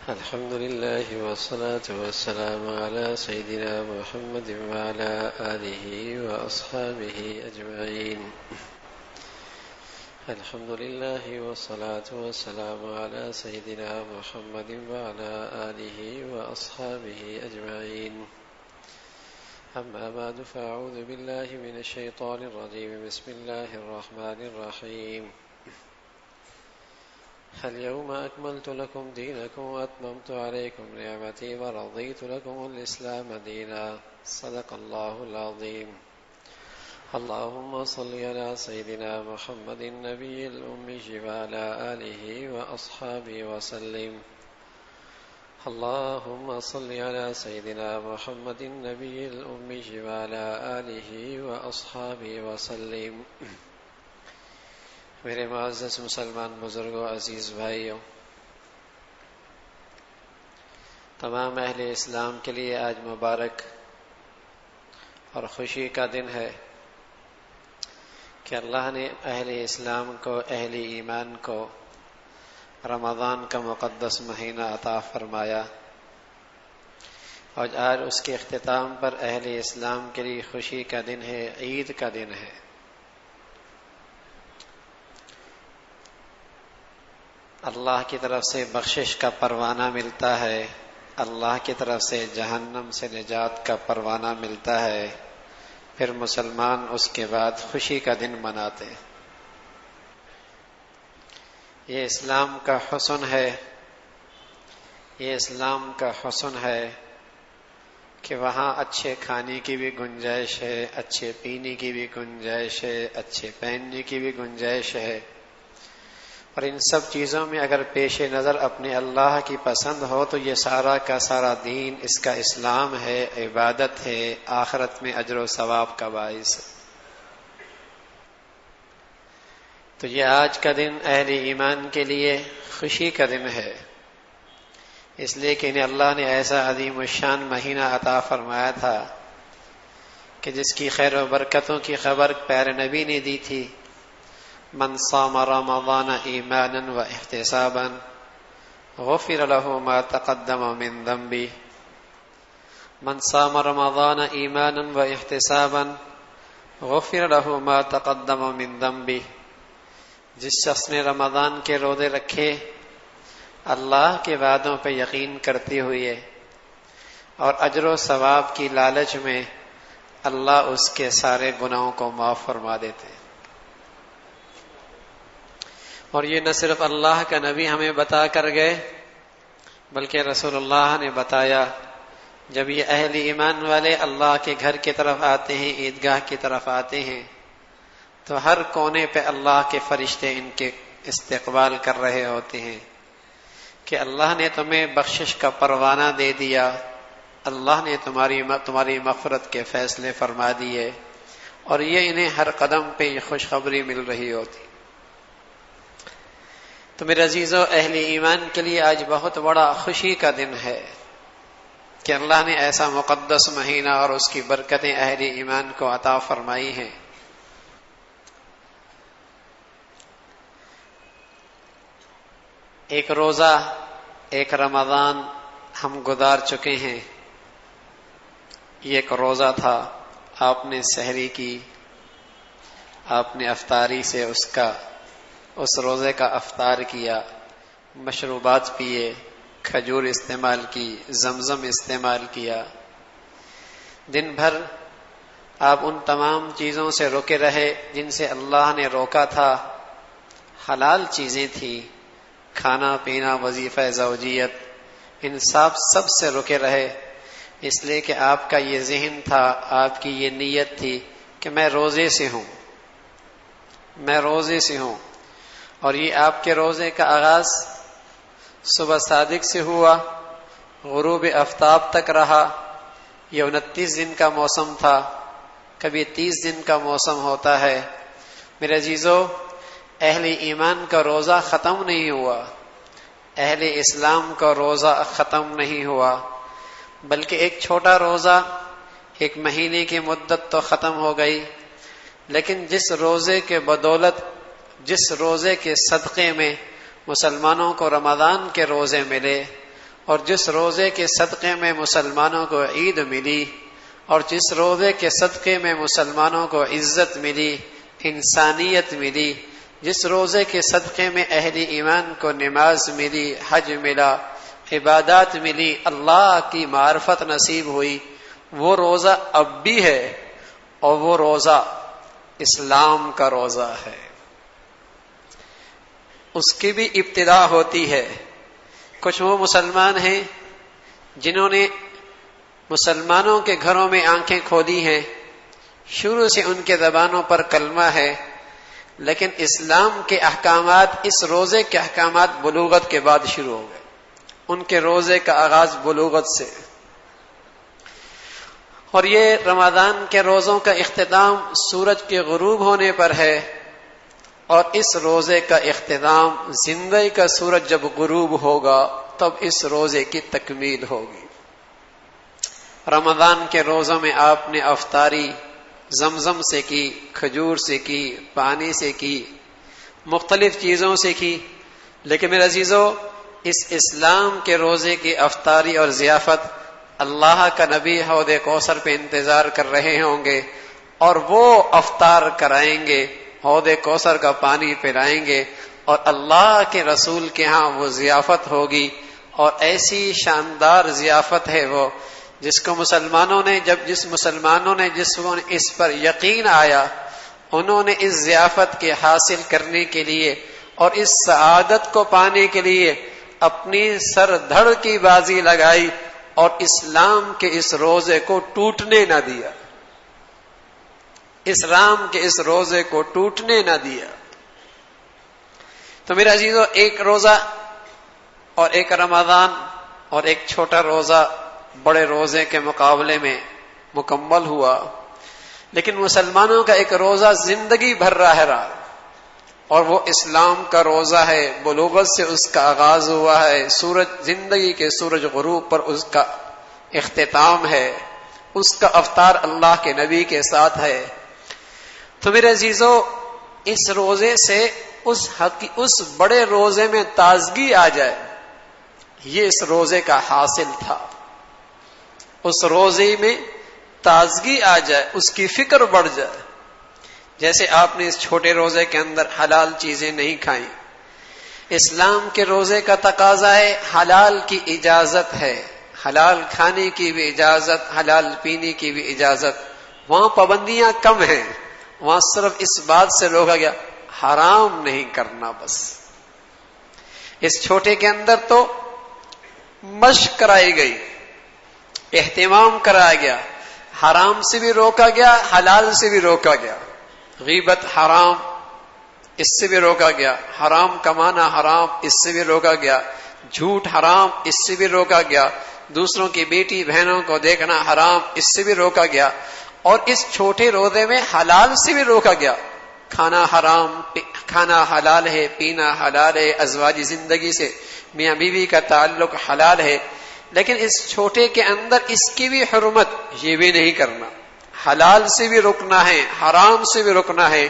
الحمد لله والصلاة والسلام على سيدنا محمد وعلى آله وأصحابه أجمعين. الحمد لله والصلاة والسلام على سيدنا محمد وعلى آله وأصحابه أجمعين. أما بعد فأعوذ بالله من الشيطان الرجيم. بسم الله الرحمن الرحيم. اليوم أكملت لكم دينكم وأتممت عليكم نعمتي ورضيت لكم الإسلام دينا. صدق الله العظيم. اللهم صل على سيدنا محمد النبي الأمي وعلى آله وأصحابه وسلم. اللهم صل على سيدنا محمد النبي الأمي وعلى آله وأصحابه وسلم. میرے معزز مسلمان بزرگوں، عزیز بھائیوں، تمام اہل اسلام کے لیے آج مبارک اور خوشی کا دن ہے کہ اللہ نے اہل اسلام کو، اہل ایمان کو رمضان کا مقدس مہینہ عطا فرمایا، اور آج اس کے اختتام پر اہل اسلام کے لیے خوشی کا دن ہے، عید کا دن ہے۔ اللہ کی طرف سے بخشش کا پروانہ ملتا ہے، اللہ کی طرف سے جہنم سے نجات کا پروانہ ملتا ہے، پھر مسلمان اس کے بعد خوشی کا دن مناتے ہیں۔ یہ اسلام کا حسن ہے، یہ اسلام کا حسن ہے کہ وہاں اچھے کھانے کی بھی گنجائش ہے، اچھے پینے کی بھی گنجائش ہے، اچھے پہننے کی بھی گنجائش ہے، اور ان سب چیزوں میں اگر پیش نظر اپنے اللہ کی پسند ہو تو یہ سارا کا سارا دین اس کا اسلام ہے، عبادت ہے، آخرت میں اجر و ثواب کا باعث ہے۔ تو یہ آج کا دن اہل ایمان کے لیے خوشی کا دن ہے، اس لیے کہ انہیں اللہ نے ایسا عظیم الشان مہینہ عطا فرمایا تھا کہ جس کی خیر و برکتوں کی خبر پیارے نبی نے دی تھی۔ من صام رمضان ایمانا و احتسابا غفر له ما تقدم من ذنبه۔ من صام رمضان ایمانا و احتسابا غفر له ما تقدم من ذنبه۔ جس شخص نے رمضان کے روزے رکھے اللہ کے وعدوں پہ یقین کرتے ہوئے اور اجر و ثواب کی لالچ میں، اللہ اس کے سارے گناہوں کو معاف فرما دیتے۔ اور یہ نہ صرف اللہ کا نبی ہمیں بتا کر گئے، بلکہ رسول اللہ نے بتایا۔ جب یہ اہل ایمان والے اللہ کے گھر کی طرف آتے ہیں، عیدگاہ کی طرف آتے ہیں، تو ہر کونے پہ اللہ کے فرشتے ان کے استقبال کر رہے ہوتے ہیں کہ اللہ نے تمہیں بخشش کا پروانہ دے دیا، اللہ نے تمہاری مغفرت کے فیصلے فرما دیے، اور یہ انہیں ہر قدم پہ یہ خوشخبری مل رہی ہوتی۔ تو میرے عزیزو، اہل ایمان کے لیے آج بہت بڑا خوشی کا دن ہے کہ اللہ نے ایسا مقدس مہینہ اور اس کی برکتیں اہل ایمان کو عطا فرمائی ہیں۔ ایک روزہ، ایک رمضان ہم گزار چکے ہیں۔ یہ ایک روزہ تھا، آپ نے سحری کی، آپ نے افطاری سے اس روزے کا افطار کیا، مشروبات پیے، کھجور استعمال کی، زمزم استعمال کیا۔ دن بھر آپ ان تمام چیزوں سے روکے رہے جن سے اللہ نے روکا تھا، حلال چیزیں تھیں، کھانا پینا، وظیفہ زوجیت، ان سب سے روکے رہے، اس لیے کہ آپ کا یہ ذہن تھا، آپ کی یہ نیت تھی کہ میں روزے سے ہوں، میں روزے سے ہوں۔ اور یہ آپ کے روزے کا آغاز صبح صادق سے ہوا، غروب آفتاب تک رہا۔ یہ 29 دن کا موسم تھا، کبھی 30 دن کا موسم ہوتا ہے۔ میرے عزیزو، اہل ایمان کا روزہ ختم نہیں ہوا، اہل اسلام کا روزہ ختم نہیں ہوا، بلکہ ایک چھوٹا روزہ، ایک مہینے کی مدت تو ختم ہو گئی، لیکن جس روزے کے بدولت، جس روزے کے صدقے میں مسلمانوں کو رمضان کے روزے ملے، اور جس روزے کے صدقے میں مسلمانوں کو عید ملی، اور جس روزے کے صدقے میں مسلمانوں کو عزت ملی، انسانیت ملی، جس روزے کے صدقے میں اہل ایمان کو نماز ملی، حج ملا، عبادات ملی، اللہ کی معرفت نصیب ہوئی، وہ روزہ اب بھی ہے، اور وہ روزہ اسلام کا روزہ ہے۔ اس کی بھی ابتدا ہوتی ہے۔ کچھ وہ مسلمان ہیں جنہوں نے مسلمانوں کے گھروں میں آنکھیں کھولی ہیں، شروع سے ان کے زبانوں پر کلمہ ہے، لیکن اسلام کے احکامات، اس روزے کے احکامات بلوغت کے بعد شروع ہو گئے۔ ان کے روزے کا آغاز بلوغت سے، اور یہ رمضان کے روزوں کا اختتام سورج کے غروب ہونے پر ہے، اور اس روزے کا اختتام زندگی کا سورج جب غروب ہوگا تب اس روزے کی تکمیل ہوگی۔ رمضان کے روزوں میں آپ نے افطاری زمزم سے کی، کھجور سے کی، پانی سے کی، مختلف چیزوں سے کی، لیکن میرے عزیزو، اس اسلام کے روزے کی افطاری اور ضیافت اللہ کا نبی حوض کوثر پہ انتظار کر رہے ہوں گے، اور وہ افطار کرائیں گے، حوض کوثر کا پانی پلائیں گے، اور اللہ کے رسول کے ہاں وہ ضیافت ہوگی، اور ایسی شاندار ضیافت ہے وہ جس مسلمانوں نے اس پر یقین آیا، انہوں نے اس ضیافت کے حاصل کرنے کے لیے اور اس سعادت کو پانے کے لیے اپنی سر دھڑ کی بازی لگائی، اور اسلام کے اس روزے کو ٹوٹنے نہ دیا، اسلام کے اس روزے کو ٹوٹنے نہ دیا۔ تو میرے عزیزو، ایک روزہ اور ایک رمضان اور ایک چھوٹا روزہ بڑے روزے کے مقابلے میں مکمل ہوا، لیکن مسلمانوں کا ایک روزہ زندگی بھر رہا، اور وہ اسلام کا روزہ ہے۔ بلوغت سے اس کا آغاز ہوا ہے، زندگی کے سورج غروب پر اس کا اختتام ہے، اس کا افطار اللہ کے نبی کے ساتھ ہے۔ تو میرے عزیزو، اس روزے سے اس بڑے روزے میں تازگی آ جائے، یہ اس روزے کا حاصل تھا۔ اس روزے میں تازگی آ جائے، اس کی فکر بڑھ جائے۔ جیسے آپ نے اس چھوٹے روزے کے اندر حلال چیزیں نہیں کھائیں، اسلام کے روزے کا تقاضا ہے حلال کی اجازت ہے، حلال کھانے کی بھی اجازت، حلال پینے کی بھی اجازت۔ وہاں پابندیاں کم ہیں، وہاں صرف اس بات سے روکا گیا حرام نہیں کرنا بس۔ اس چھوٹے کے اندر تو مشق کرائی گئی، اہتمام کرایا گیا، حرام سے بھی روکا گیا، حلال سے بھی روکا گیا۔ غیبت حرام، اس سے بھی روکا گیا، حرام کمانا حرام، اس سے بھی روکا گیا، جھوٹ حرام، اس سے بھی روکا گیا، دوسروں کی بیٹی بہنوں کو دیکھنا حرام، اس سے بھی روکا گیا، اور اس چھوٹے روزے میں حلال سے بھی روکا گیا۔ کھانا حرام، کھانا حلال ہے، پینا حلال ہے، ازواجی زندگی سے میاں بیوی کا تعلق حلال ہے، لیکن اس چھوٹے کے اندر اس کی بھی حرمت، یہ بھی نہیں کرنا، حلال سے بھی رکنا ہے، حرام سے بھی رکنا ہے،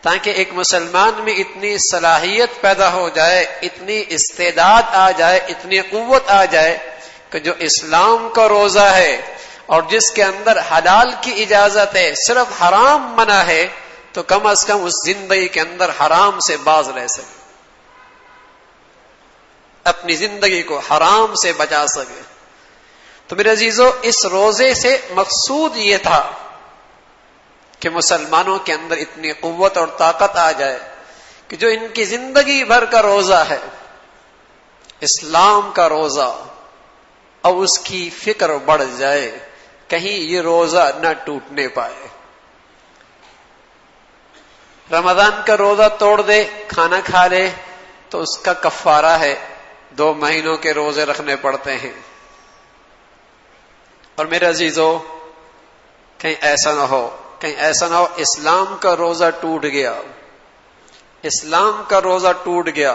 تاکہ ایک مسلمان میں اتنی صلاحیت پیدا ہو جائے، اتنی استعداد آ جائے، اتنی قوت آ جائے کہ جو اسلام کا روزہ ہے اور جس کے اندر حلال کی اجازت ہے، صرف حرام منع ہے، تو کم از کم اس زندگی کے اندر حرام سے باز رہ سکے، اپنی زندگی کو حرام سے بچا سکے۔ تو میرے عزیزو، اس روزے سے مقصود یہ تھا کہ مسلمانوں کے اندر اتنی قوت اور طاقت آ جائے کہ جو ان کی زندگی بھر کا روزہ ہے، اسلام کا روزہ، اور اس کی فکر بڑھ جائے کہیں یہ روزہ نہ ٹوٹنے پائے۔ رمضان کا روزہ توڑ دے، کھانا کھا لے، تو اس کا کفارہ ہے، 2 مہینوں کے روزے رکھنے پڑتے ہیں۔ اور میرے عزیزو، کہیں ایسا نہ ہو اسلام کا روزہ ٹوٹ گیا، اسلام کا روزہ ٹوٹ گیا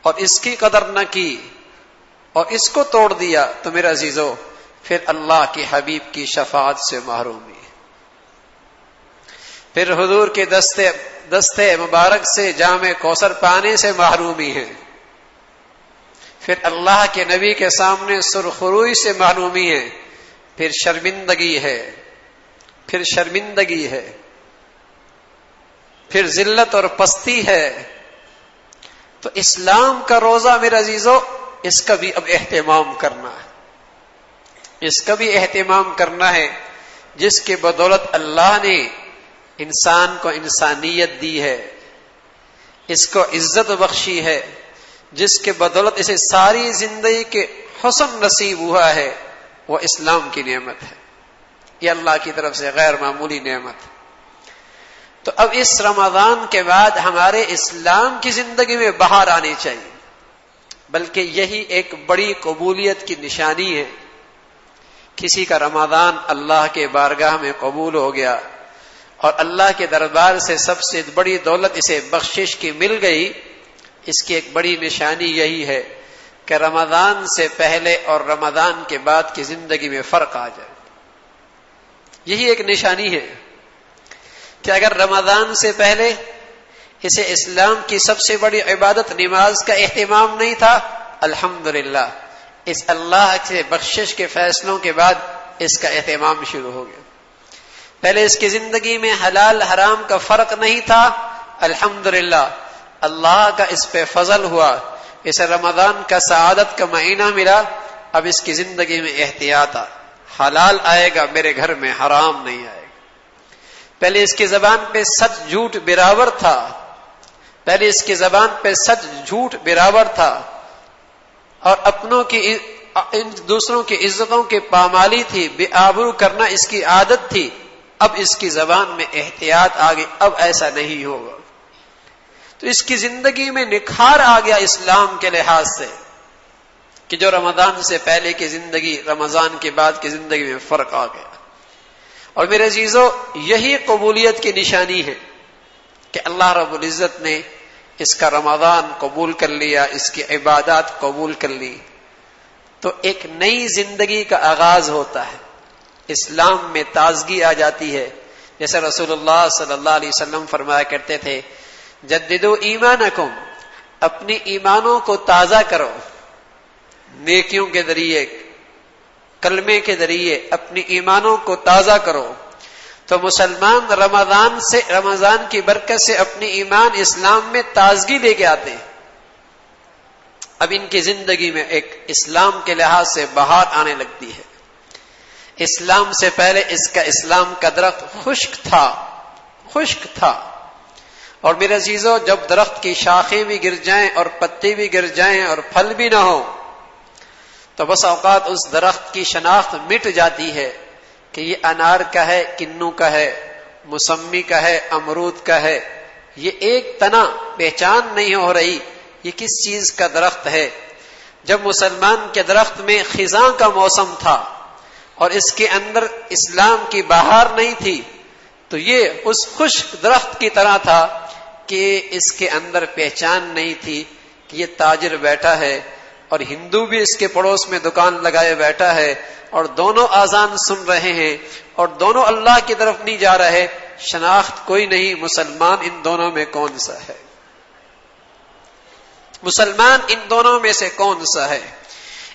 اور اس کی قدر نہ کی اور اس کو توڑ دیا، تو میرے عزیزو پھر اللہ کے حبیب کی شفاعت سے محرومی، پھر حضور کے دستے مبارک سے جام کوثر پانے سے محرومی ہے، پھر اللہ کے نبی کے سامنے سرخروئی سے معلومی ہے، پھر شرمندگی ہے، پھر شرمندگی ہے، پھر ذلت اور پستی ہے۔ تو اسلام کا روزہ میرے عزیزو، اس کا بھی اب اہتمام کرنا ہے، اس کا بھی اہتمام کرنا ہے، جس کی بدولت اللہ نے انسان کو انسانیت دی ہے، اس کو عزت بخشی ہے، جس کے بدولت اسے ساری زندگی کے حسن نصیب ہوا ہے، وہ اسلام کی نعمت ہے۔ یہ اللہ کی طرف سے غیر معمولی نعمت ہے۔ تو اب اس رمضان کے بعد ہمارے اسلام کی زندگی میں بہار آنی چاہیے، بلکہ یہی ایک بڑی قبولیت کی نشانی ہے۔ کسی کا رمضان اللہ کے بارگاہ میں قبول ہو گیا اور اللہ کے دربار سے سب سے بڑی دولت اسے بخشش کی مل گئی، اس کی ایک بڑی نشانی یہی ہے کہ رمضان سے پہلے اور رمضان کے بعد کی زندگی میں فرق آ جائے۔ یہی ایک نشانی ہے کہ اگر رمضان سے پہلے اسے اسلام کی سب سے بڑی عبادت نماز کا اہتمام نہیں تھا، الحمدللہ اس اللہ کے بخشش کے فیصلوں کے بعد اس کا اہتمام شروع ہو گیا۔ پہلے اس کی زندگی میں حلال حرام کا فرق نہیں تھا، الحمدللہ اللہ کا اس پہ فضل ہوا، اسے رمضان کا سعادت کا مہینہ ملا۔ اب اس کی زندگی میں احتیاط آ، حلال آئے گا میرے گھر میں، حرام نہیں آئے گا۔ پہلے اس کی زبان پہ سچ جھوٹ برابر تھا، پہلے اس کی زبان پہ سچ جھوٹ برابر تھا، اور اپنوں کی دوسروں کی عزتوں کی پامالی تھی، بے آبرو کرنا اس کی عادت تھی۔ اب اس کی زبان میں احتیاط آ گئی، اب ایسا نہیں ہوگا۔ تو اس کی زندگی میں نکھار آ گیا اسلام کے لحاظ سے، کہ جو رمضان سے پہلے کی زندگی رمضان کے بعد کی زندگی میں فرق آ گیا۔ اور میرے عزیزو، یہی قبولیت کی نشانی ہے کہ اللہ رب العزت نے اس کا رمضان قبول کر لیا، اس کی عبادات قبول کر لی، تو ایک نئی زندگی کا آغاز ہوتا ہے، اسلام میں تازگی آ جاتی ہے۔ جیسے رسول اللہ صلی اللہ علیہ وسلم فرمایا کرتے تھے، جددوا ایمانکم، اپنی ایمانوں کو تازہ کرو، نیکیوں کے ذریعے، کلمے کے ذریعے اپنی ایمانوں کو تازہ کرو۔ تو مسلمان رمضان کی برکت سے اپنی ایمان اسلام میں تازگی لے کے آتے ہیں۔ اب ان کی زندگی میں ایک اسلام کے لحاظ سے بہار آنے لگتی ہے۔ اسلام سے پہلے اسلام کا درخت خشک تھا، اور میرے عزیزو، جب درخت کی شاخیں بھی گر جائیں اور پتے بھی گر جائیں اور پھل بھی نہ ہو، تو بس اوقات اس درخت کی شناخت مٹ جاتی ہے کہ یہ انار کا ہے، کنو کا ہے، موسمی کا ہے، امرود کا ہے۔ یہ ایک تنا پہچان نہیں ہو رہی یہ کس چیز کا درخت ہے۔ جب مسلمان کے درخت میں خزاں کا موسم تھا اور اس کے اندر اسلام کی بہار نہیں تھی، تو یہ اس خشک درخت کی طرح تھا کہ اس کے اندر پہچان نہیں تھی کہ یہ تاجر بیٹھا ہے اور ہندو بھی اس کے پڑوس میں دکان لگائے بیٹھا ہے، اور دونوں آذان سن رہے ہیں اور دونوں اللہ کی طرف نہیں جا رہے، شناخت کوئی نہیں مسلمان ان دونوں میں کون سا ہے، مسلمان ان دونوں میں سے کون سا ہے۔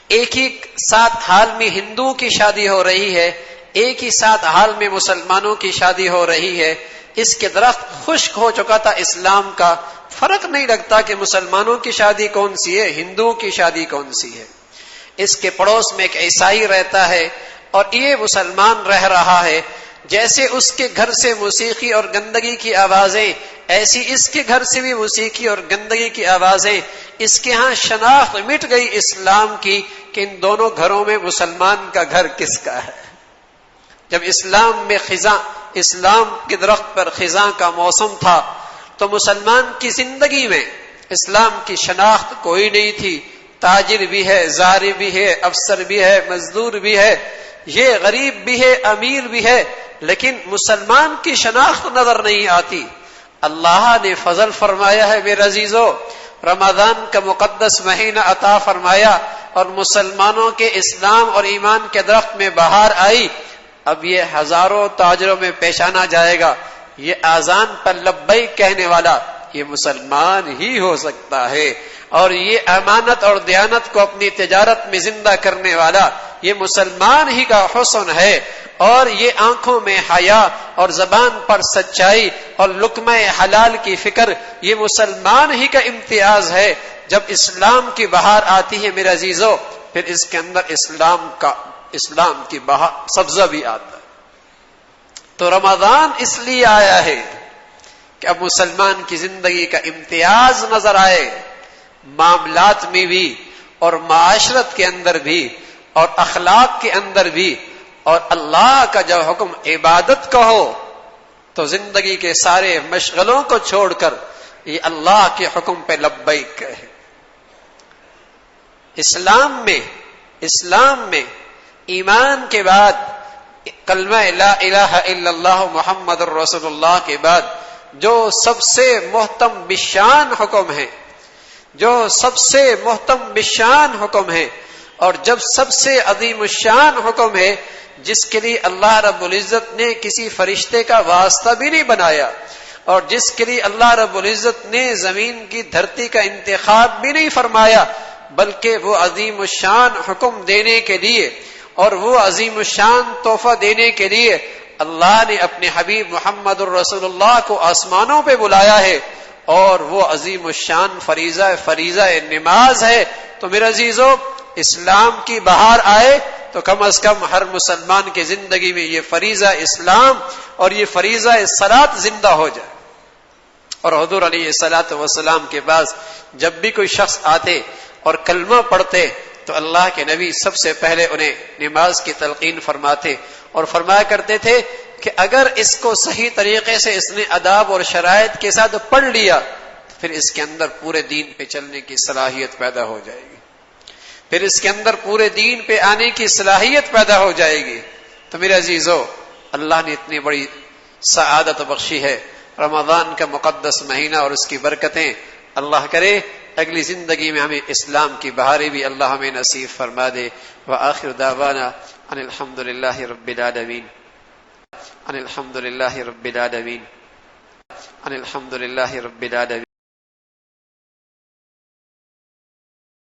ایک ہی ساتھ حال میں ہندوؤں کی شادی ہو رہی ہے، ایک ہی ساتھ حال میں مسلمانوں کی شادی ہو رہی ہے۔ اس کے درخت خشک ہو چکا تھا اسلام کا، فرق نہیں لگتا کہ مسلمانوں کی شادی کون سی ہے، ہندوؤں کی شادی کون سی ہے۔ اس کے پڑوس میں ایک عیسائی رہتا ہے اور یہ مسلمان رہ رہا ہے، جیسے اس کے گھر سے موسیقی اور گندگی کی آوازیں، ایسی اس کے گھر سے بھی موسیقی اور گندگی کی آوازیں۔ اس کے ہاں شناخت مٹ گئی اسلام کی کہ ان دونوں گھروں میں مسلمان کا گھر کس کا ہے۔ جب اسلام کے درخت پر خزاں کا موسم تھا تو مسلمان کی زندگی میں اسلام کی شناخت کوئی نہیں تھی۔ تاجر بھی ہے، زاری بھی ہے، افسر بھی ہے، مزدور بھی ہے، یہ غریب بھی ہے، امیر بھی ہے، لیکن مسلمان کی شناخت نظر نہیں آتی۔ اللہ نے فضل فرمایا ہے میرے عزیزو، رمضان کا مقدس مہینہ عطا فرمایا اور مسلمانوں کے اسلام اور ایمان کے درخت میں بہار آئی۔ اب یہ ہزاروں تاجروں میں پہچانا جائے گا، یہ آذان پر لبیک کہنے والا یہ مسلمان ہی ہو سکتا ہے۔ اور یہ امانت اور دیانت کو اپنی تجارت میں زندہ کرنے والا یہ مسلمان ہی کا حسن ہے، اور یہ آنکھوں میں حیا اور زبان پر سچائی اور لقمہ حلال کی فکر یہ مسلمان ہی کا امتیاز ہے۔ جب اسلام کی بہار آتی ہے میرے عزیزو، پھر اس کے اندر اسلام کی بہار سبزہ بھی آتا ہے۔ تو رمضان اس لیے آیا ہے کہ اب مسلمان کی زندگی کا امتیاز نظر آئے، معاملات میں بھی اور معاشرت کے اندر بھی اور اخلاق کے اندر بھی، اور اللہ کا جو حکم عبادت کا ہو تو زندگی کے سارے مشغلوں کو چھوڑ کر یہ اللہ کے حکم پہ لبیک کہے۔ اسلام میں ایمان کے بعد کلمہ لا الہ الا اللہ محمد الرسول اللہ کے بعد جو سب سے محتم بشان حکم ہے، جو سب سے محتم بشان حکم ہے، اور جب سب سے عظیم الشان حکم ہے جس کے لیے اللہ رب العزت نے کسی فرشتے کا واسطہ بھی نہیں بنایا، اور جس کے لیے اللہ رب العزت نے زمین کی دھرتی کا انتخاب بھی نہیں فرمایا، بلکہ وہ عظیم الشان حکم دینے کے لیے اور وہ عظیم الشان تحفہ دینے کے لیے اللہ نے اپنے حبیب محمد الرسول اللہ کو آسمانوں پہ بلایا ہے، اور وہ عظیم الشان فریضہ نماز ہے۔ تو میرے عزیزو، اسلام کی بہار آئے تو کم از کم ہر مسلمان کی زندگی میں یہ فریضہ اسلام اور یہ فریضہ صلاۃ زندہ ہو جائے۔ اور حضور علیہ الصلوۃ والسلام کے پاس جب بھی کوئی شخص آتے اور کلمہ پڑھتے تو اللہ کے نبی سب سے پہلے انہیں نماز کی تلقین فرماتے اور فرمایا کرتے تھے کہ اگر اس کو صحیح طریقے سے اس نے آداب اور شرائط کے ساتھ پڑھ لیا پھر اس کے اندر پورے دین پہ چلنے کی صلاحیت پیدا ہو جائے گی، پھر اس کے اندر پورے دین پہ آنے کی صلاحیت پیدا ہو جائے گی۔ تو میرے عزیزو، اللہ نے اتنی بڑی سعادت بخشی ہے، رمضان کا مقدس مہینہ اور اس کی برکتیں، اللہ کرے اگلی زندگی میں ہمیں اسلام کی بہاریں بھی اللہ ہمیں نصیب فرما دے۔ وآخر دعوانا ان الحمد للہ رب العالمین، ان الحمد للہ رب العالمین، ان الحمد للہ رب العالمین۔